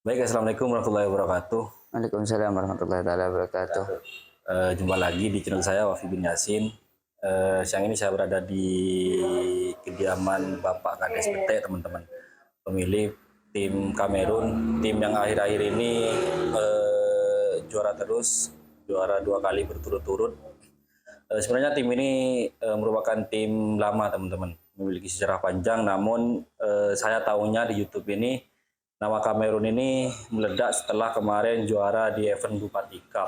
Baik, assalamualaikum warahmatullahi wabarakatuh. Waalaikumsalam warahmatullahi wabarakatuh. Jumpa lagi di channel saya Wafi bin Yasin. Siang ini saya berada di kediaman Bapak Kades Pete, teman-teman. Pemilik tim Kamerun, tim yang akhir-akhir ini juara terus, juara 2 kali berturut-turut. Sebenarnya tim ini merupakan tim lama, teman-teman, memiliki sejarah panjang. Namun saya tahunya di YouTube ini nama Kamerun ini meledak setelah kemarin juara di event Bupati Cup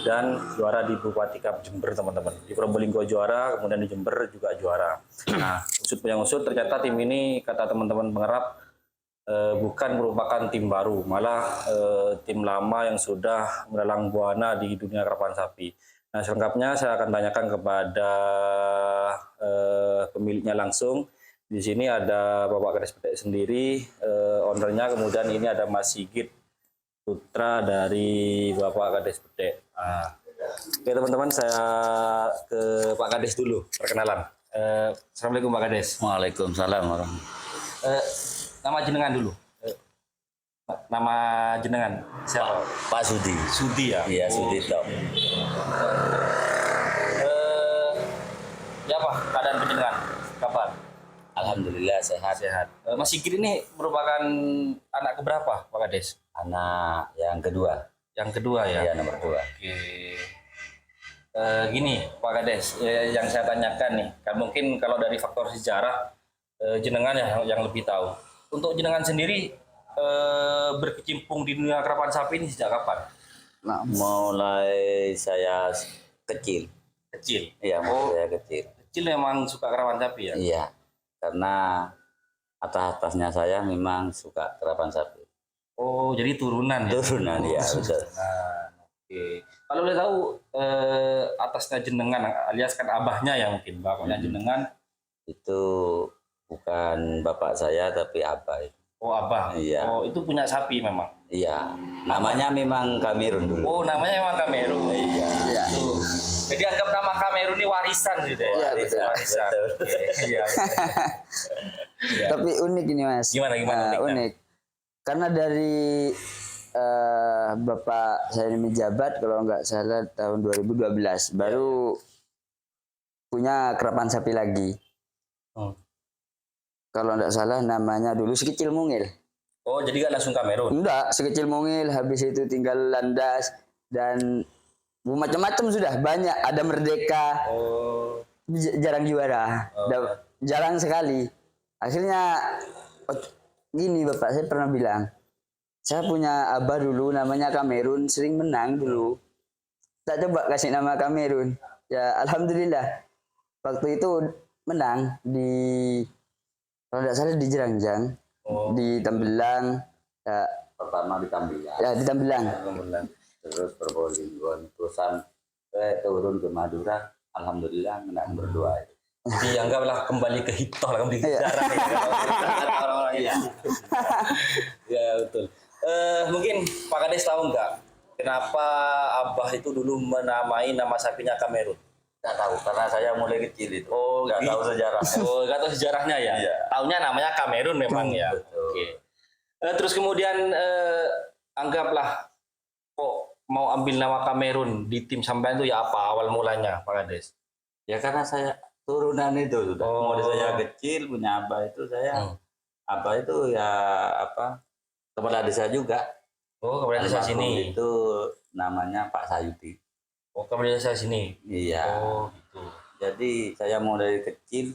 dan juara di Bupati Cup Jember, teman-teman. Di Probolinggo juara, kemudian di Jember juga juara. Nah, usut punya usut, ternyata tim ini, kata teman-teman pengerap, bukan merupakan tim baru, malah tim lama yang sudah melelang buana di dunia karapan sapi. Nah, selengkapnya saya akan tanyakan kepada pemiliknya langsung. Di sini ada Bapak Kades Pete sendiri, ownernya, kemudian ini ada Mas Sigit, putra dari Bapak Kades Pete. Oke teman-teman, saya ke Pak Kades dulu, perkenalan. Assalamualaikum Pak Kades. Waalaikumsalam warahmatullahi. Nama jenengan dulu. Nama jenengan siapa? Pak Sudi. Sudi ya? Iya, Sudi Top. Ya apa keadaan jenengan? Kapan? Alhamdulillah sehat. Sehat. Mas Sigit ini merupakan anak keberapa Pak Kades? Anak yang kedua. Yang kedua ya? Iya, nomor 2. Oke. Gini Pak Kades, yang saya tanyakan nih, kan mungkin kalau dari faktor sejarah jenengan yang lebih tahu. Untuk jenengan sendiri berkecimpung di dunia karapan sapi ini sejak kapan? Nah, mulai saya kecil. Kecil. Iya, mulai saya kecil. Kecil memang suka karapan sapi ya? Iya, karena atas-atasnya saya memang suka karapan sapi. Oh, jadi turunan ya? Turunan, ya betul. Oke. Kalau boleh tahu atasnya jenengan alias kan abahnya ya, mungkin bapaknya jenengan. Itu bukan bapak saya tapi abah. Oh, abah. Iya. Oh, itu punya sapi memang. Iya, namanya memang Kamerun dulu. Oh, namanya memang Kamerun. Iya. Iya. Jadi anggap nama Kamerun ini warisan gitu ya? Iya, betul. Warisan. Iya. Ya. Tapi unik ini Mas. Gimana uniknya? Unik. Karena dari Bapak saya ini menjabat kalau nggak salah tahun 2012 baru punya kerapan sapi lagi. Kalau nggak salah namanya dulu Sekecil Mungil. Oh, jadi nggak langsung Kamerun? Enggak, Sekecil Mungil, habis itu tinggal landas dan macam-macam sudah banyak. Ada Merdeka, jarang juara, jarang sekali. Akhirnya gini Bapak, saya pernah bilang, saya punya abah dulu namanya Kamerun, sering menang dulu. Tak coba kasih nama Kamerun. Ya alhamdulillah, waktu itu menang di, kalau tidak salah di Jerangjang, di Tembelang. Ya, pertama di Tembelang. Ya di Tembelang. Terus Probolinggo, terusan turun ke Madura. Alhamdulillah menang berdua. Jadi anggaplah kembali ke hitoh lah, kembali ke sejarah. Orang-orang ya. Ya betul. Mungkin Pak Kades tahu nggak kenapa abah itu dulu menamai nama sapinya Kamerun? Nggak tahu, karena saya mulai kecil itu. Oh, nggak tahu sejarah. Oh, nggak tahu sejarahnya ya? Iya. Taunya namanya Kamerun memang ya. Oke. Terus kemudian anggaplah kok mau ambil nama Kamerun di tim sampean itu ya apa awal mulanya Pak Kades? Ya karena saya turunan itu sudah. Mulai saya kecil punya abah itu saya. Abah itu ya apa? Kepala desa juga. Oh, kepala desa sini. Itu namanya Pak Sayuti. Oh, kepala desa sini. Iya. Oh, gitu. Jadi saya mulai kecil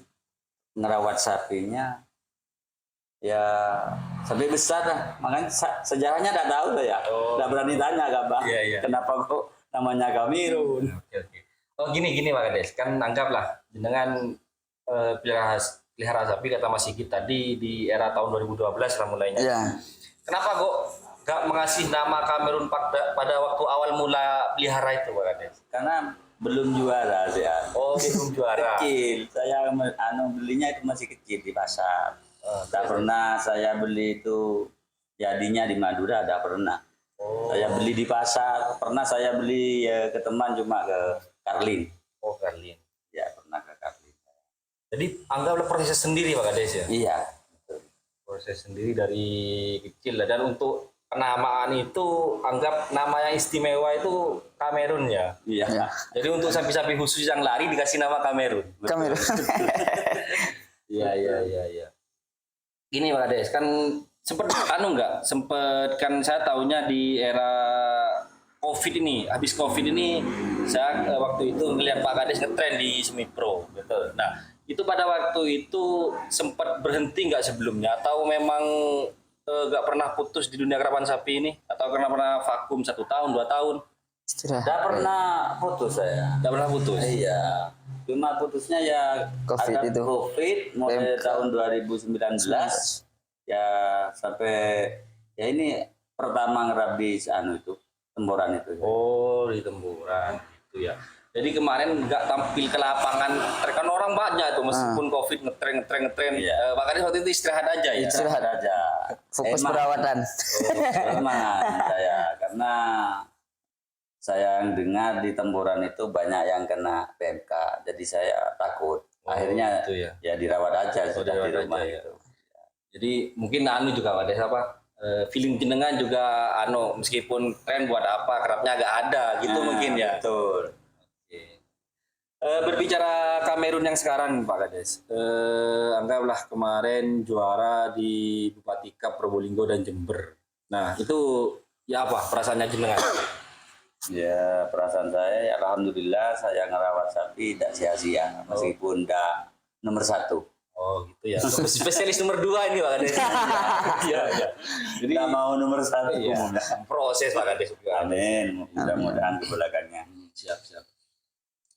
ngerawat sapinya ya sampai besar lah. Makanya sejarahnya tidak tahu saya. Tidak berani tanya Abah. Iya. Kenapa kok namanya Kamerun? Oke. Oh, gini Pak Kades. Kan anggaplah jenengan pelihara sapi kata Mas Sigit tadi di era tahun 2012 lah mulainya. Iya. Kenapa kok gak mengasih nama Kamerun pada waktu awal mula pelihara itu Pak Kades? Karena belum juara sih. Oh, belum juara. Kecil. Saya belinya itu masih kecil di pasar. Tidak pernah saya beli itu jadinya di Madura, tidak pernah. Saya beli di pasar. Pernah saya beli ya, ke teman cuma ke Karlin. Oh, Karlin. Ya, pernah ke Karlin. Jadi anggaplah proses sendiri Pak Kades ya? Iya. Proses sendiri dari kecil. Dan untuk penamaan itu anggap nama yang istimewa itu Kamerun ya. Ya. Jadi untuk sapi-sapi khusus yang lari dikasih nama Kamerun. Kamera. Iya. Gini Pak Kades, kan sempet sempet kan saya tahunya di era COVID ini, habis COVID ini saya waktu itu ngelihat Pak Kades ngetren di Semi Pro, betul. Nah, itu pada waktu itu sempat berhenti nggak sebelumnya atau memang nggak pernah putus di dunia kerapan sapi ini atau pernah vakum 1 tahun 2 tahun? Istirahat. Tidak pernah putus saya. Nggak pernah putus. Iya. Cuma putusnya ya COVID ada itu. COVID mulai PMK. tahun 2019 ya sampai ya ini pertama ngerabis itu temboran itu. Oh, di Temburan gitu ya. Jadi kemarin nggak tampil ke lapangan, kan orang banyak tuh meskipun COVID ngetren. Iya. Pak Kades waktu itu istirahat aja ya. Istirahat aja. Fokus Emang- perawatan. Emang saya karena saya yang dengar di temboran itu banyak yang kena PMK, jadi saya takut. Akhirnya gitu ya. ya dirawat aja sudah di dirawat rumah aja, ya. itu. Jadi mungkin juga Pak Kades feeling jenengan juga meskipun tren buat apa kerapnya agak ada gitu Nah, mungkin ya. Betul. Oke. Berbicara Kamerun yang sekarang Pak Kades, anggaplah kemarin juara di Bupati Cup Probolinggo dan Jember. Nah itu ya apa perasaannya jenengan? Ya perasaan saya ya alhamdulillah saya ngerawat sapi tidak sia-sia meskipun tidak nomor 1. Oh gitu ya. Spesialis nomor 2 ini Pak Kades. Iya. Jadi Tidak mau nomor 1. iya, proses Pak Kades juga. Amin. Mudah-mudahan ke belakangnya. Siap.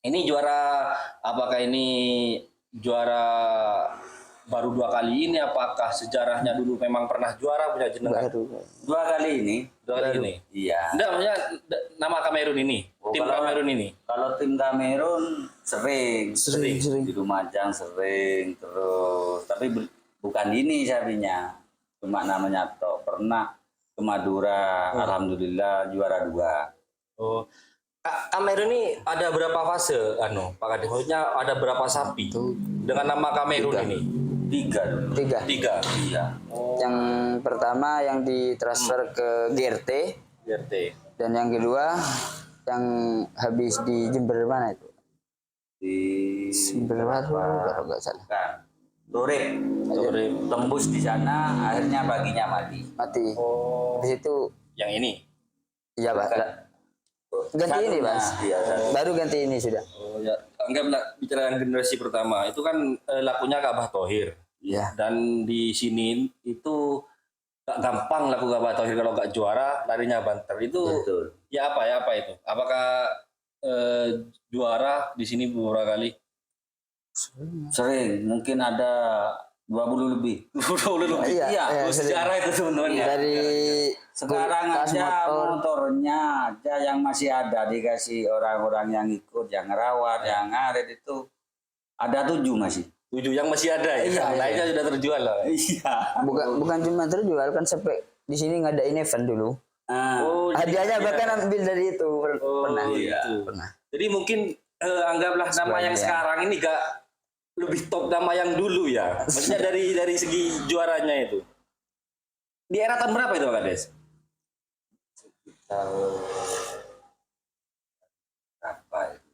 Ini juara, apakah ini juara baru 2 kali ini? Apakah sejarahnya dulu memang pernah juara punya jenengan? Baru. 2 kali ini. 2 kali ini. Iya. Enggak, maksudnya nama Kamerun ini, Oh, tim kalau- Kamerun ini. Kalau tim Kamerun sering. Sering. Di Lumajang sering terus. Tapi bukan ini sapinya. Cuma namanya tok. Pernah ke Madura. Alhamdulillah juara 2. Oh. Kamerun ini ada berapa fase, Pak Kades? Maksudnya ada berapa sapi dengan nama Kamerun ini? 3 dulu. 3. 3. Iya. Yang pertama yang ditransfer ke GRT GRT. dan yang kedua yang habis di Jember mana itu? Di Jember mana kalau nggak salah. Bukan. Turip. Tembus di sana akhirnya paginya mati. Mati. Oh. Habis itu Yang ini. iya Pak. Bukan. Ganti ini Satunya, Mas. iya, satu. Baru ganti ini sudah. Oh ya, anggaplah bicara yang generasi pertama itu kan lakunya Ka'bah Thohir. Iya. Dan di sini itu gak gampang laku Ka'bah Thohir kalau gak juara larinya banter itu. Betul. Ya apa itu? Apakah juara di sini beberapa kali? Sering, mungkin ada 20 lebih. Udah Iya, iya, sering. sejarah itu teman-teman ya. Dari Sekarang tas aja motor. motornya aja yang masih ada dikasih orang-orang yang ikut, yang ngerawat, yang ngarit itu ada 7 masih. 7 yang masih ada ya. Iya, Yang lainnya sudah terjual lah. Iya. bukan cuma terjual kan sampai di sini ngadain event dulu. Nah, Oh, Hadiahnya bahkan ambil dari itu pernah. iya. Pernah. Jadi mungkin anggaplah nama yang sekarang ini gak lebih top nama yang dulu ya. Maksudnya dari segi juaranya itu. Di era tahun berapa itu Pak Kades? Apa itu?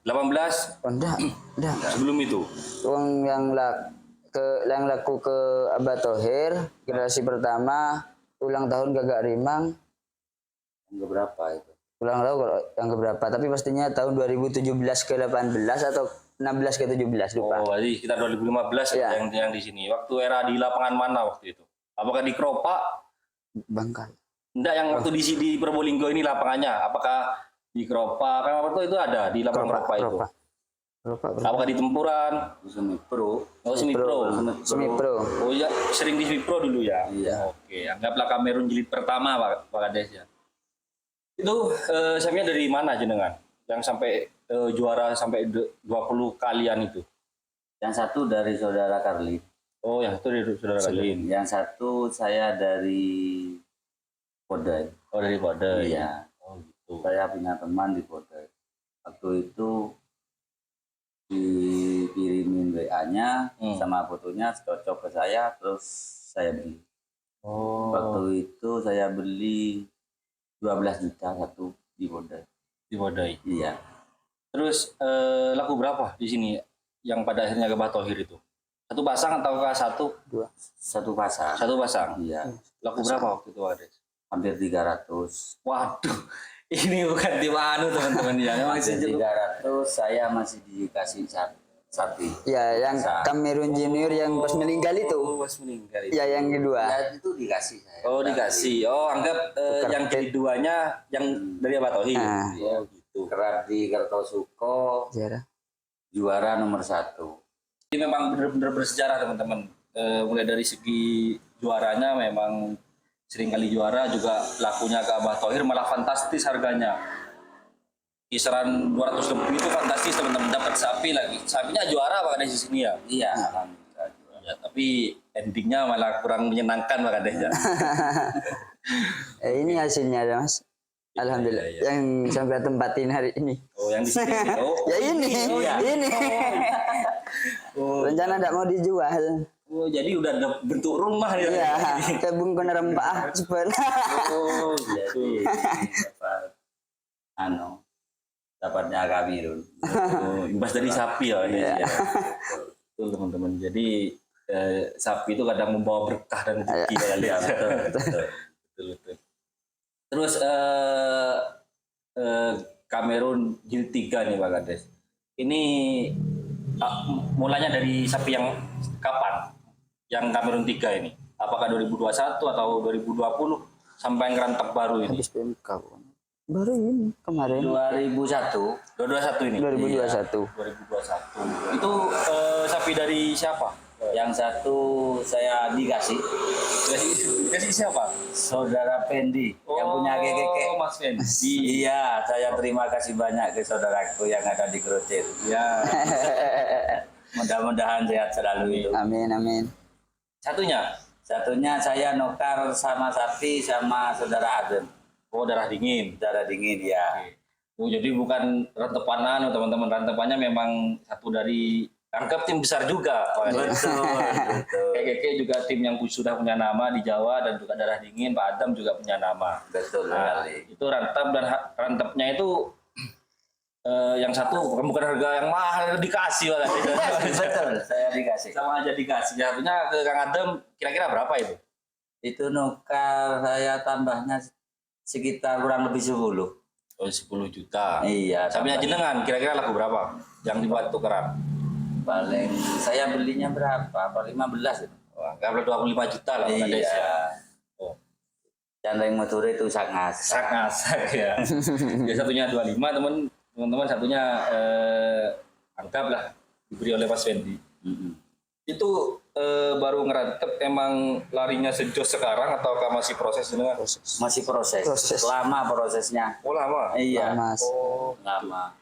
18 Enggak. sebelum itu. Uang yang laku ke Abah Thohir generasi pertama ulang tahun Gagak Rimang Yang berapa itu? ulang tahun kalau yang keberapa tapi pastinya tahun 2017 ke 18 atau 16 ke 17 lupa. Oh, jadi sekitar 2015 Iya. yang di sini. Waktu era di lapangan mana waktu itu? Apakah di Kropa? Bangkal. Enggak, yang waktu di Probolinggo ini lapangannya. Apakah di Kropa? Kan waktu itu ada di lapangan Kropa itu. Lupa. Apakah di Tempuran? Semi Pro. Oh, Semi Pro. Semi Pro. Oh ya, sering di Semi Pro dulu ya? Iya. Oke, anggaplah Kamerun jilid pertama Pak Kades ya. Itu sapinya dari mana jenengan? Yang sampai juara sampai 20 kalian itu? Yang satu dari saudara Karlin. Oh, yang itu dari saudara kalian. Yang satu saya dari Podai. Oh, dari Padang. Iya. Oh, gitu. Saya punya teman di Podai. Waktu itu dikirimin WA-nya sama fotonya cocok ke saya, terus saya beli. Oh, Waktu itu saya beli 12 juta satu di Bodai. di Wadai. Iya, Terus laku berapa di sini yang pada akhirnya ke Batohir itu? Satu pasang ataukah satu? satu pasang. Satu pasang. Iya, Laku berapa waktu itu, Ades? hampir 300. Waduh, ini bukan tim anu teman-teman ya. Memang Hampir sih 300 saya masih dikasih sapi. Ya, yang Kamerun Junior yang pas meninggal itu. pas meninggal itu. Ya, yang kedua. Ya itu dikasih saya. Oh dikasih. Oh anggap yang keduanya yang dari Batohir. Nah. Oh gitu. Kerap di Kertosuko, Sejarah. juara nomor 1. Ini memang benar-benar bersejarah teman-teman. Mulai dari segi juaranya memang sering kali juara, juga lakunya ke Abah Thohir malah fantastis harganya. Kisaran 200 lebih itu fantastis teman-teman, dapat sapi lagi. Sapinya juara Pak Kades di sini ya. Iya, alhamdulillah. Ya, tapi endingnya malah kurang menyenangkan Pak Kades ya. Ini hasilnya ya, Mas. Alhamdulillah. Iya, iya. Yang sampai tempatin hari ini. Oh yang di sini. Oh, Ya ini, ini. oh, Rencana tidak mau dijual. oh, jadi udah ada bentuk rumah ya. Iya, kayak bungkun rempah sebenarnya. Oh Jadi gitu. dapat dapatnya Kamerun. Oh, imbas dari sapi ya. Iya. Ya. Betul teman-teman. Jadi sapi itu kadang membawa berkah dan rezeki ya. Iya, betul, betul. Betul, betul. Terus Kamerun Jilid 3 nih Pak Kades. Ini mulanya dari sapi yang kapan? Yang Kamerun 3 ini. Apakah 2021 atau 2020 sampai ngerantap baru ini? Habis PMK. Baru ini kemarin 2001 2021 ini. 2021. 2021. Itu sapi dari siapa? yang satu saya dikasih Dikasih siapa? saudara Pendi yang punya keke. Oh, Mas Fendi. Iya, saya terima kasih banyak ke saudaraku yang ada di Krocet. Ya. Mudah-mudahan sehat selalu itu. Amin, amin. Satunya. Satunya saya nukar sama sapi sama saudara Adem. Oh, darah dingin. Darah dingin ya. Oh, jadi bukan rantepanan teman-teman. Rantepannya memang satu dari anggap tim besar juga. Betul, betul. Keke juga tim yang sudah punya nama di Jawa, dan juga darah dingin. Pak Adam juga punya nama. Betul Nah, sekali. itu rantap, dan rantapnya itu yang satu bukan harga yang mahal, dikasih Pak. Betul, saya dikasih. Sama aja dikasih. Satunya ke Kang Adam kira-kira berapa itu? Itu nukar saya tambahnya sekitar kurang lebih 10. Oh, 10 juta. Iya. Sapinya tambahnya. jenengan kira-kira laku berapa yang dibuat tukeran? Paling saya belinya berapa? Apa 15 itu? Wah, nggak 25 juta lah Pak Kades ya. Iya. Oh, Candeng motor itu sangat. ngasak ya. Dia satunya 25 teman-teman, satunya anggaplah diberi oleh Mas Fendi. Mm-mm. Itu baru ngerantep, emang larinya sejauh sekarang ataukah masih proses dengan Masih proses. Proses. Lama prosesnya. Oh lama. Iya. Mas. Oh, Lama.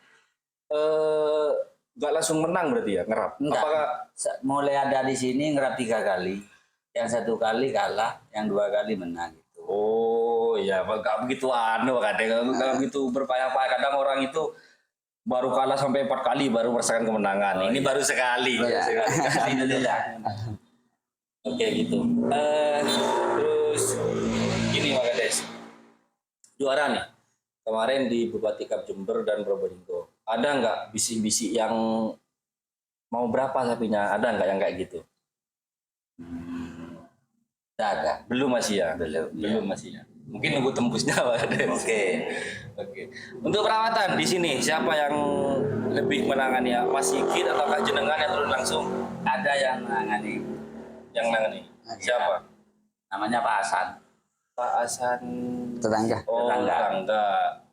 nggak langsung menang berarti ya ngerap. Enggak. Apakah Mulai ada di sini ngerap 3 kali. Yang 1 kali kalah, yang 2 kali menang gitu. oh ya nggak begitu kadang nggak begitu berpayah-payah, kadang orang itu baru kalah sampai 4 kali baru merasakan kemenangan. Ini baru sekali. Iya. Alhamdulillah. Oke gitu. Terus gini Pak Kades, juara nih kemarin di Bupati Cup Jember dan Probolinggo. Ada nggak bisik-bisik yang mau berapa sapinya? Ada nggak yang kayak gitu? Tidak ada. Belum masih ya? Belum, Belum masih ya. Mungkin nunggu tembusnya Pak Kades. Oke. Oke. Untuk perawatan di sini siapa yang lebih menangani ya? Mas Sigit ataukah jenengan yang turun langsung? Ada yang menangani. Yang menangani. Siapa? Namanya Pak Hasan. Pak Hasan. Tetangga. Oh, Tetangga. tetangga.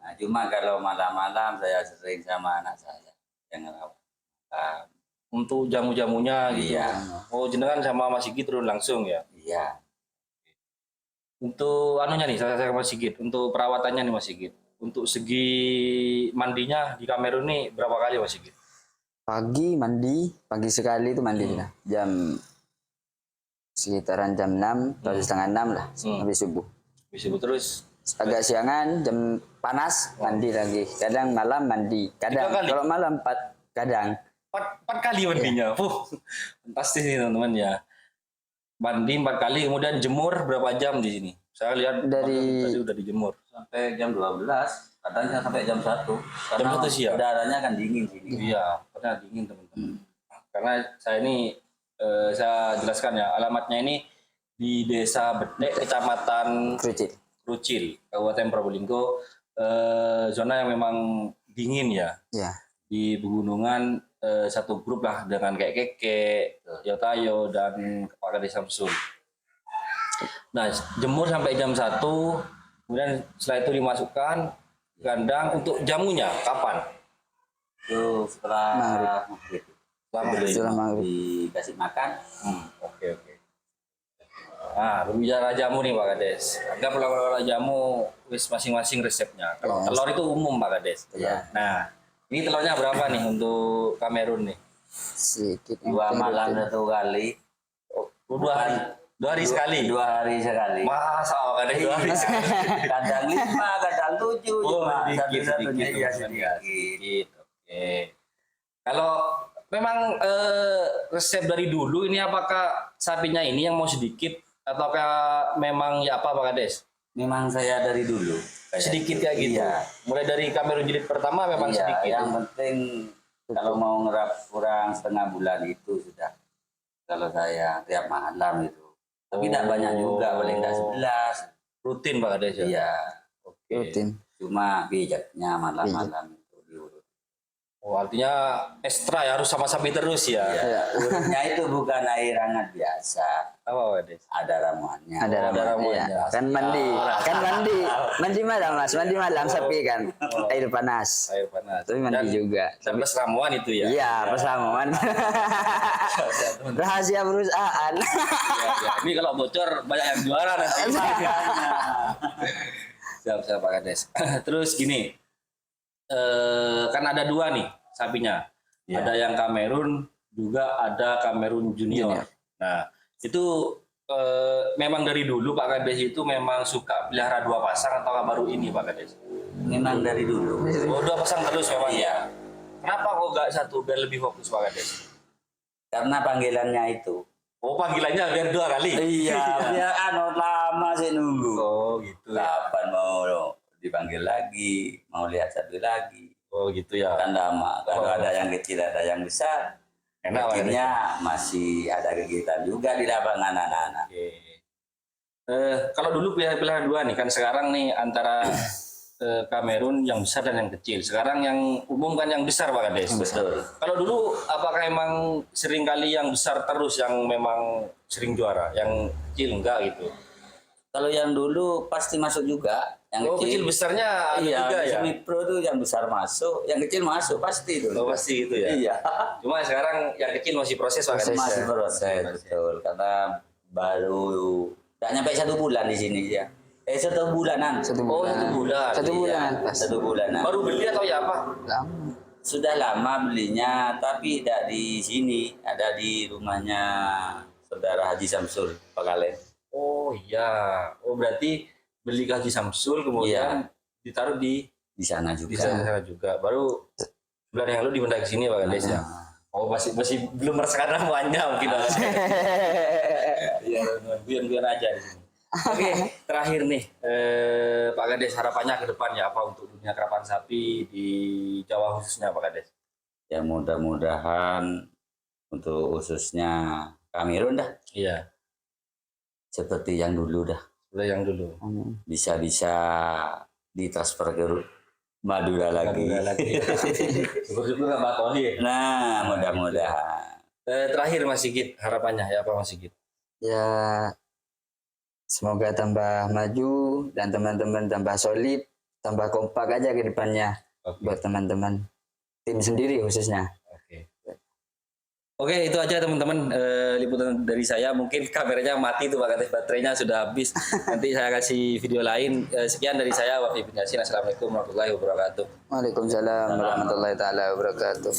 Nah, cuma kalau malam-malam saya sering sama anak saya yang ngerawat. Nah, Untuk jamu-jamunya gitu. Iya. Oh, jenengan sama Mas Sigit turun langsung ya. iya. Untuk anunya nih, saya Mas Sigit. Untuk perawatannya nih Mas Sigit. Untuk segi mandinya di Kamerun nih berapa kali Mas Sigit? Pagi mandi, pagi sekali itu mandi lah. Jam sekitaran jam 6 atau setengah 6 lah, habis subuh. Bisa terus Agak siangan, jam panas mandi lagi. Kadang malam mandi. Kadang 3 kali? kalau malam 4 kadang. 4 kali mandinya. Fantastis nih teman-teman ya. mandi 4 kali, kemudian jemur berapa jam di sini? Saya lihat tadi udah dijemur. Sampai jam 12, kadang sampai jam 1. Jam 1 siang. Udaranya kan dingin sini. Iya, karena dingin teman-teman. Karena saya ini saya jelaskan ya, alamatnya ini di Desa Betek, Kecamatan Krucil, Kabupaten Probolinggo, zona yang memang dingin ya. Ya. Di pegunungan satu grup lah dengan kayak Keke, Yotayo dan Pak Kades Samsul. Nah, jemur sampai jam 1, kemudian setelah itu dimasukkan kandang. Untuk jamunya kapan? Itu setelah maghrib. Setelah maghrib. Dikasih makan. Oke. Nah, berbicara jamu nih Pak Kades. Anggap kalau jamu wis masing-masing resepnya. Kalau telur itu umum Pak Kades. Iya. Nah, ini telurnya berapa nih untuk Kamerun nih? Sedikit. 2 malam 1 kali. 2 hari. 2 hari sekali. 2 hari sekali. Masa Pak Kades 2 hari sekali? Kadang 5, kadang 7. Cuma sedikit. ya sedikit. Oke. Kalau memang resep dari dulu ini, apakah sapinya ini yang mau sedikit ataukah memang ya apa Pak Kades? Memang saya dari dulu. Sedikit kayak gitu. Iya. Mulai dari Kamerun jilid pertama memang Iya, sedikit. yang penting kalau mau ngerap kurang setengah bulan itu sudah. Kalau saya tiap malam itu. Tapi tidak banyak juga, paling tidak 11. Rutin Pak Kades ya? Iya. Oke. Rutin. Cuma bijaknya malam-malam itu diurut. Oh, artinya ekstra ya, harus sama sapi terus ya? Iya. Urutnya itu bukan air hangat biasa. Apa Pak Kades? Ada ramuannya. Ada ramuannya. ramuannya. Kan mandi malam Mas, mandi malam sapi kan. Air panas. Air panas. Tapi mandi juga. Dan plus ramuan itu ya? Iya, pas ramuan. Rahasia perusahaan. Ya. Ini kalau bocor banyak yang juara nanti. Siap Pak Kades. Terus gini, kan ada 2 nih sapinya. Ya. Ada yang Kamerun, juga ada Kamerun Junior. Nah, itu memang dari dulu Pak Kades itu memang suka pelihara 2 pasang atau baru ini Pak Kades? Memang dari dulu. Oh, 2 pasang terus memang. Iya. Kenapa kok nggak 1 biar lebih fokus Pak Kades? Karena panggilannya itu. Oh, panggilannya biar 2 kali? Iya, biar lama sih nunggu. Oh, gitu ya. Kapan mau dipanggil lagi, mau lihat satu lagi. Oh, gitu ya. Kan lama. Kalau ada yang kecil, ada yang besar. Enak, akhirnya masih ada kegiatan juga di lapangan anak-anak. Oke. Kalau dulu pilihan 2 nih, kan sekarang nih antara Kamerun yang besar dan yang kecil. Sekarang yang umum kan yang besar Pak Kades. Betul. Kalau dulu apakah emang sering kali yang besar terus yang memang sering juara, yang kecil enggak gitu? Kalau yang dulu pasti masuk juga. Yang kecil besarnya ada juga ya? Semi pro tuh yang besar masuk, yang kecil masuk pasti dulu. Oh, pasti gitu ya? Iya. Cuma sekarang yang kecil masih proses Pak Kades. Masih proses, betul. Karena baru tak nyampe 1 bulan di sini ya. 1 bulanan. 1 Oh, bulan. 1 bulan. 1 bulan. Iya, 1 bulanan. Baru beli atau ya apa? Lama. Sudah lama belinya, tapi tidak di sini. Ada di rumahnya saudara Haji Samsul, Pakalen. Oh iya. Oh, berarti beli ke Haji Samsul kemudian ditaruh di Di sana di juga. sana juga. Baru bulan yang lalu dipindah ke sini Pak Kades ya. Oh, masih belum merasakan ramuannya mungkin. Iya, biar aja di sini. Oke, terakhir nih Pak Kades, harapannya ke depan ya apa untuk dunia kerapan sapi di Jawa khususnya Pak Kades? Ya mudah-mudahan untuk khususnya Kamerun dah Iya, seperti yang dulu dah. udah yang dulu. Bisa-bisa ditransfer ke Madura lagi. Syukur-syukur nggak bakal ya. Nah, mudah-mudahan. Terakhir Mas Sigit, harapannya ya apa Mas Sigit? Ya, semoga tambah maju dan teman-teman tambah solid, tambah kompak aja ke depannya. Oke. Buat teman-teman tim sendiri khususnya. Oke, itu aja teman-teman liputan dari saya. Mungkin kameranya mati tuh Pak Kades, baterainya sudah habis. Nanti saya kasih video lain. Sekian dari saya, Wafi bin Yasin. Assalamualaikum warahmatullahi wabarakatuh. Waalaikumsalam warahmatullahi taala wabarakatuh.